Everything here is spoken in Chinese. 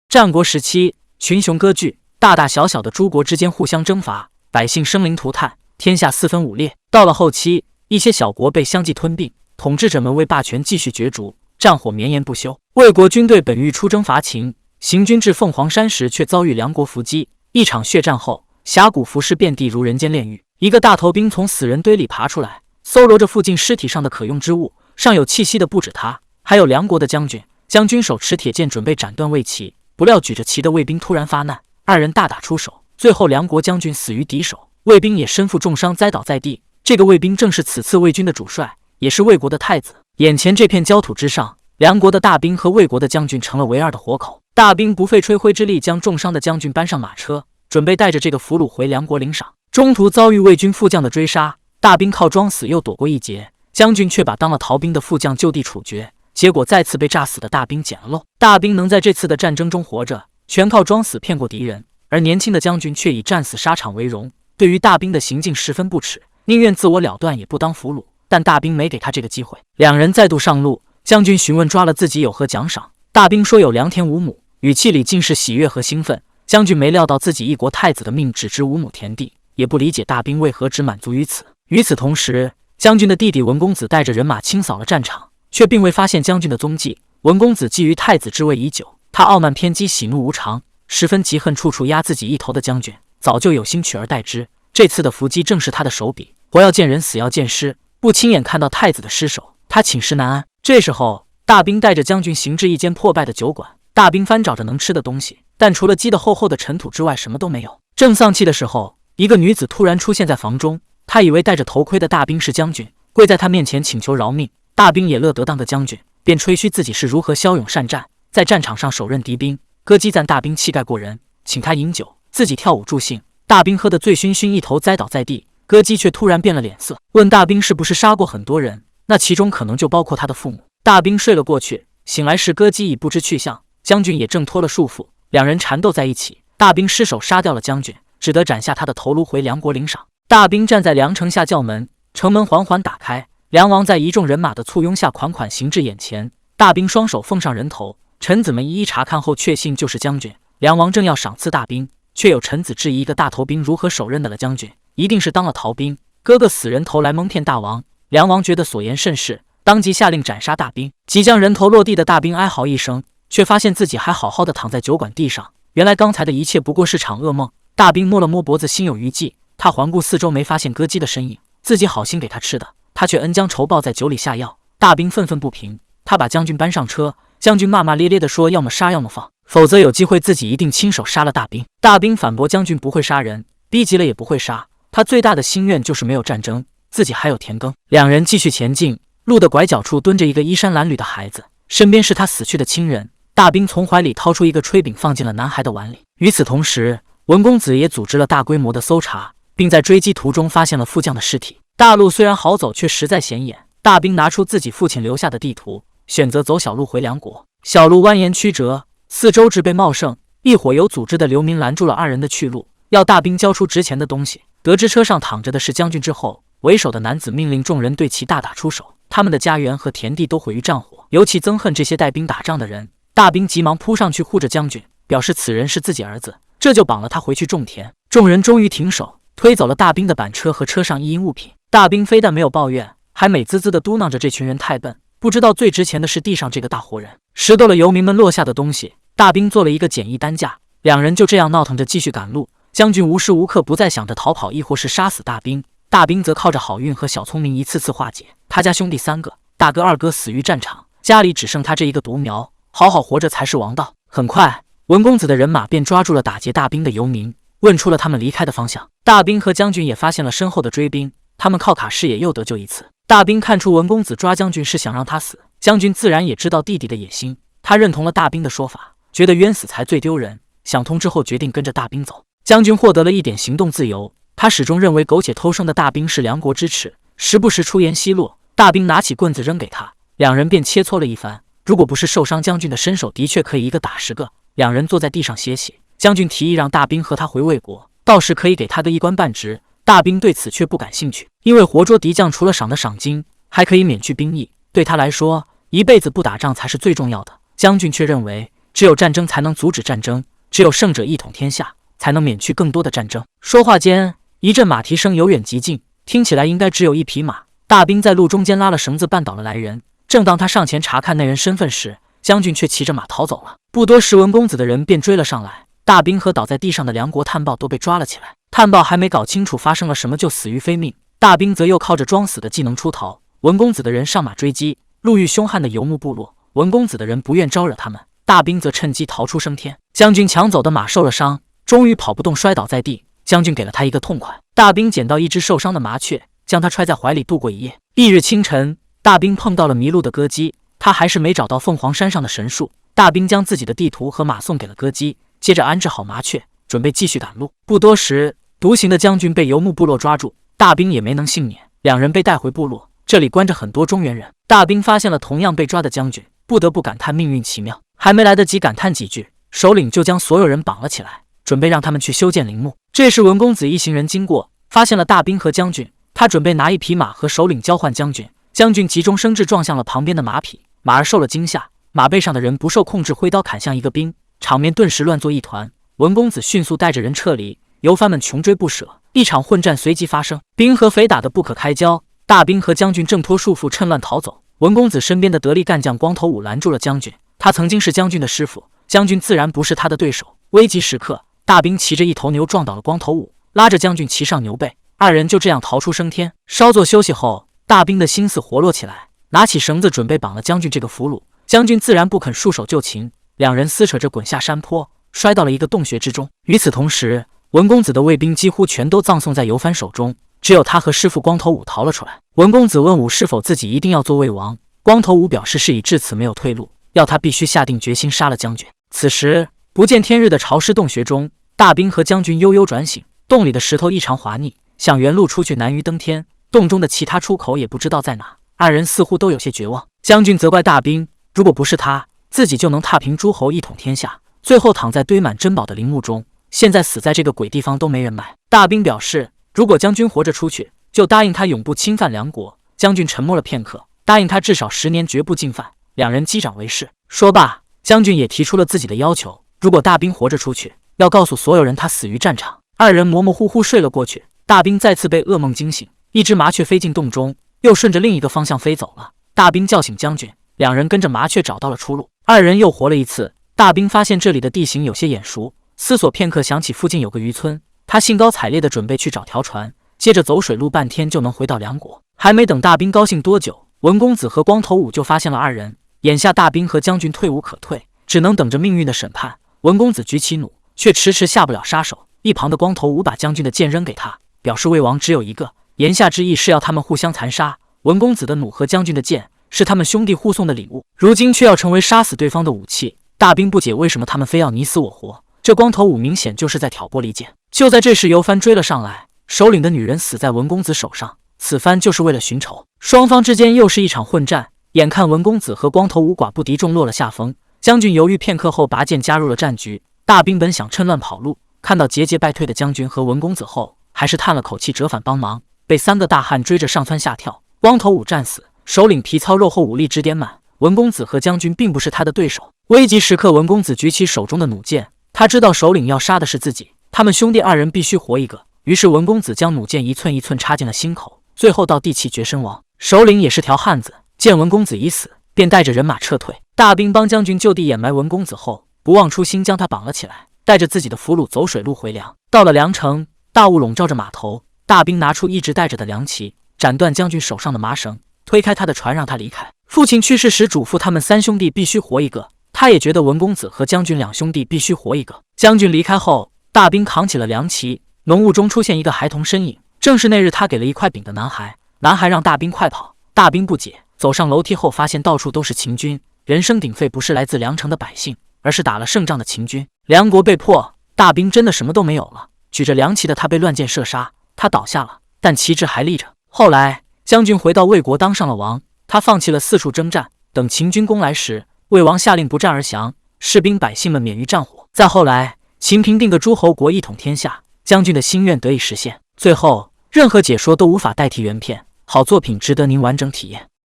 战国时期，群雄割据，大大小小的诸国之间互相征伐，百姓生灵涂炭，天下四分五裂。到了后期，一些小国被相继吞并，统治者们为霸权继续角逐，战火绵延不休。魏国军队本欲出征伐秦，行军至凤凰山时，却遭遇梁国伏击。一场血战后，峡谷浮尸遍地，如人间炼狱。一个大头兵从死人堆里爬出来，搜罗着附近尸体上的可用之物，尚有气息的不止他，还有梁国的将军。将军手持铁剑准备斩断魏旗，不料举着旗的卫兵突然发难，二人大打出手，最后梁国将军死于敌手，卫兵也身负重伤栽倒在地。这个卫兵正是此次魏军的主帅，也是魏国的太子。眼前这片焦土之上，梁国的大兵和魏国的将军成了唯二的活口。大兵不费吹灰之力将重伤的将军搬上马车，准备带着这个俘虏回梁国领赏。中途遭遇魏军副将的追杀，大兵靠装死又躲过一劫，将军却把当了逃兵的副将就地处决。结果再次被炸死的大兵捡了漏。大兵能在这次的战争中活着，全靠装死骗过敌人，而年轻的将军却以战死沙场为荣。对于大兵的行径十分不耻，宁愿自我了断也不当俘虏。但大兵没给他这个机会。两人再度上路，将军询问抓了自己有何奖赏，大兵说有良田5亩，语气里尽是喜悦和兴奋。将军没料到自己一国太子的命只值5亩田地，也不理解大兵为何只满足于此。与此同时，将军的弟弟文公子带着人马清扫了战场，却并未发现将军的踪迹。文公子觊觎太子之位已久，他傲慢偏激，喜怒无常，十分嫉恨处处压自己一头的将军，早就有心取而代之。这次的伏击正是他的手笔，活要见人，死要见尸，不亲眼看到太子的尸首，他寝食难安。这时候，大兵带着将军行至一间破败的酒馆，大兵翻找着能吃的东西，但除了积得厚厚的尘土之外，什么都没有。正丧气的时候，一个女子突然出现在房中，他以为戴着头盔的大兵是将军，跪在他面前请求饶命。大兵也乐得当个将军，便吹嘘自己是如何骁勇善战，在战场上手刃敌兵。歌姬赞大兵气概过人，请他饮酒，自己跳舞助兴。大兵喝得醉醺醺，一头栽倒在地。歌姬却突然变了脸色，问大兵是不是杀过很多人，那其中可能就包括他的父母。大兵睡了过去，醒来时歌姬已不知去向，将军也挣脱了束缚，两人缠斗在一起。大兵失手杀掉了将军，只得斩下他的头颅回梁国领赏。大兵站在梁城下叫门，城门缓缓打开，梁王在一众人马的簇拥下款款行至眼前。大兵双手奉上人头，臣子们一一查看后确信就是将军。梁王正要赏赐大兵，却有臣子质疑一个大头兵如何手刃的了将军，一定是当了逃兵，割个死人头来蒙骗大王。梁王觉得所言甚是，当即下令斩杀大兵。即将人头落地的大兵哀嚎一声，却发现自己还好好的躺在酒馆地上，原来刚才的一切不过是场噩梦。大兵摸了摸脖子，心有余悸，他环顾四周，没发现歌姬的身影，自己好心给他吃的，他却恩将仇报，在酒里下药。大兵愤愤不平，他把将军搬上车，将军骂骂咧咧地说要么杀要么放，否则有机会自己一定亲手杀了大兵。大兵反驳将军不会杀人，逼急了也不会杀，他最大的心愿就是没有战争，自己还有田耕。两人继续前进，路的拐角处蹲着一个衣衫褴褛的孩子，身边是他死去的亲人。大兵从怀里掏出一个炊饼，放进了男孩的碗里。与此同时，文公子也组织了大规模的搜查，并在追击途中发现了副将的尸体。大路虽然好走，却实在显眼。大兵拿出自己父亲留下的地图，选择走小路回梁国。小路蜿蜒曲折，四周植被茂盛，一伙有组织的流民拦住了二人的去路，要大兵交出值钱的东西。得知车上躺着的是将军之后，为首的男子命令众人对其大打出手，他们的家园和田地都毁于战火，尤其憎恨这些带兵打仗的人。大兵急忙扑上去护着将军，表示此人是自己儿子，这就绑了他回去种田。众人终于停手，推走了大兵的板车和车上一应物品。大兵非但没有抱怨，还美滋滋地嘟囔着这群人太笨，不知道最值钱的是地上这个大活人。拾掇了游民们落下的东西，大兵做了一个简易担架，两人就这样闹腾着继续赶路。将军无时无刻不在想着逃跑，亦或是杀死大兵。大兵则靠着好运和小聪明一次次化解。他家兄弟3个，大哥二哥死于战场，家里只剩他这一个独苗，好好活着才是王道。很快，文公子的人马便抓住了打劫大兵的游民，问出了他们离开的方向。大兵和将军也发现了身后的追兵，他们靠卡视野又得救一次。大兵看出文公子抓将军是想让他死，将军自然也知道弟弟的野心，他认同了大兵的说法，觉得冤死才最丢人。想通之后，决定跟着大兵走。将军获得了一点行动自由，他始终认为苟且偷生的大兵是梁国之耻，时不时出言奚落。大兵拿起棍子扔给他，两人便切磋了一番。如果不是受伤，将军的身手的确可以一个打10个。两人坐在地上歇息，将军提议让大兵和他回魏国，到时可以给他个1官半职。大兵对此却不感兴趣，因为活捉敌将除了赏的赏金，还可以免去兵役，对他来说，一辈子不打仗才是最重要的。将军却认为，只有战争才能阻止战争，只有胜者一统天下，才能免去更多的战争。说话间，一阵马蹄声由远及近，听起来应该只有一匹马。大兵在路中间拉了绳子，绊倒了来人。正当他上前查看那人身份时，将军却骑着马逃走了。不多时，文公子的人便追了上来。大兵和倒在地上的梁国探报都被抓了起来。探报还没搞清楚发生了什么，就死于非命。大兵则又靠着装死的技能出逃。文公子的人上马追击，路遇凶悍的游牧部落。文公子的人不愿招惹他们，大兵则趁机逃出升天。将军抢走的马受了伤，终于跑不动，摔倒在地。将军给了他一个痛快。大兵捡到一只受伤的麻雀，将它揣在怀里度过一夜。翌日清晨，大兵碰到了迷路的歌姬，他还是没找到凤凰山上的神树。大兵将自己的地图和马送给了歌姬，接着安置好麻雀，准备继续赶路。不多时，独行的将军被游牧部落抓住，大兵也没能幸免，两人被带回部落。这里关着很多中原人。大兵发现了同样被抓的将军，不得不感叹命运奇妙。还没来得及感叹几句，首领就将所有人绑了起来，准备让他们去修建陵墓。这时文公子一行人经过，发现了大兵和将军，他准备拿一匹马和首领交换将军。将军急中生智，撞向了旁边的马匹，马儿受了惊吓，马背上的人不受控制，挥刀砍向一个兵，场面顿时乱作一团。文公子迅速带着人撤离，游藩们穷追不舍，一场混战随即发生，兵和匪打得不可开交。大兵和将军挣脱束缚，趁乱逃走。文公子身边的得力干将光头武拦住了将军，他曾经是将军的师傅，将军自然不是他的对手。危急时刻，大兵骑着一头牛撞倒了光头武，拉着将军骑上牛背，二人就这样逃出升天。稍作休息后，大兵的心思活络起来，拿起绳子准备绑了将军这个俘虏。将军自然不肯束手就擒，两人撕扯着滚下山坡，摔到了一个洞穴之中。与此同时，文公子的卫兵几乎全都葬送在游藩手中，只有他和师傅光头武逃了出来。文公子问武是否自己一定要做魏王，光头武表示事已至此没有退路，要他必须下定决心杀了将军。此时不见天日的潮湿洞穴中，大兵和将军悠悠转醒，洞里的石头异常滑腻，想原路出去难于登天，洞中的其他出口也不知道在哪，二人似乎都有些绝望。将军责怪大兵，如果不是他，自己就能踏平诸侯，一统天下，最后躺在堆满珍宝的陵墓中，现在死在这个鬼地方都没人埋。大兵表示，如果将军活着出去，就答应他永不侵犯梁国。将军沉默了片刻，答应他至少10年绝不进犯。两人击掌为誓。说罢，将军也提出了自己的要求，如果大兵活着出去，要告诉所有人他死于战场。二人模模糊糊睡了过去。大兵再次被噩梦惊醒，一只麻雀飞进洞中，又顺着另一个方向飞走了。大兵叫醒将军，两人跟着麻雀找到了出路。二人又活了一次。大兵发现这里的地形有些眼熟，思索片刻，想起附近有个渔村，他兴高采烈地准备去找条船，接着走水路半天就能回到梁国。还没等大兵高兴多久，文公子和光头武就发现了二人。眼下大兵和将军退无可退，只能等着命运的审判。文公子举起弩，却迟迟下不了杀手。一旁的光头武把将军的剑扔给他，表示魏王只有一个，言下之意是要他们互相残杀。文公子的弩和将军的剑是他们兄弟互送的礼物，如今却要成为杀死对方的武器。大兵不解为什么他们非要你死我活，这光头武明显就是在挑拨离间。就在这时，游藩追了上来，首领的女人死在文公子手上，此番就是为了寻仇。双方之间又是一场混战，眼看文公子和光头武寡不敌众，落了下风。将军犹豫片刻后拔剑加入了战局。大兵本想趁乱跑路，看到节节败退的将军和文公子后，还是叹了口气，折返帮忙，被3个大汉追着上蹿下跳。光头武战死，首领皮糙肉厚，武力值点满。文公子和将军并不是他的对手。危急时刻，文公子举起手中的弩箭，他知道首领要杀的是自己，他们兄弟二人必须活一个。于是文公子将弩箭一寸一寸插进了心口，最后到地气绝身亡。首领也是条汉子，见文公子已死，便带着人马撤退。大兵帮将军就地掩埋文公子后，不忘初心，将他绑了起来，带着自己的俘虏走水路回梁。到了梁城，大雾笼罩着码头，大兵拿出一直带着的凉旗，斩断将军手上的麻绳，推开他的船，让他离开。父亲去世时嘱咐他们3兄弟必须活一个，他也觉得文公子和将军2兄弟必须活一个。将军离开后，大兵扛起了凉旗，浓雾中出现一个孩童身影，正是那日他给了一块饼的男孩。男孩让大兵快跑，大兵不解，走上楼梯后发现到处都是秦军，人声鼎沸，不是来自梁城的百姓，而是打了胜仗的秦军。梁国被破，大兵真的什么都没有了。举着凉旗的他被乱箭射杀，他倒下了，但旗帜还立着。后来将军回到魏国当上了王，他放弃了四处征战，等秦军攻来时，魏王下令不战而降，士兵百姓们免于战火。再后来，秦平定个诸侯国，一统天下，将军的心愿得以实现。最后，任何解说都无法代替原片，好作品值得您完整体验。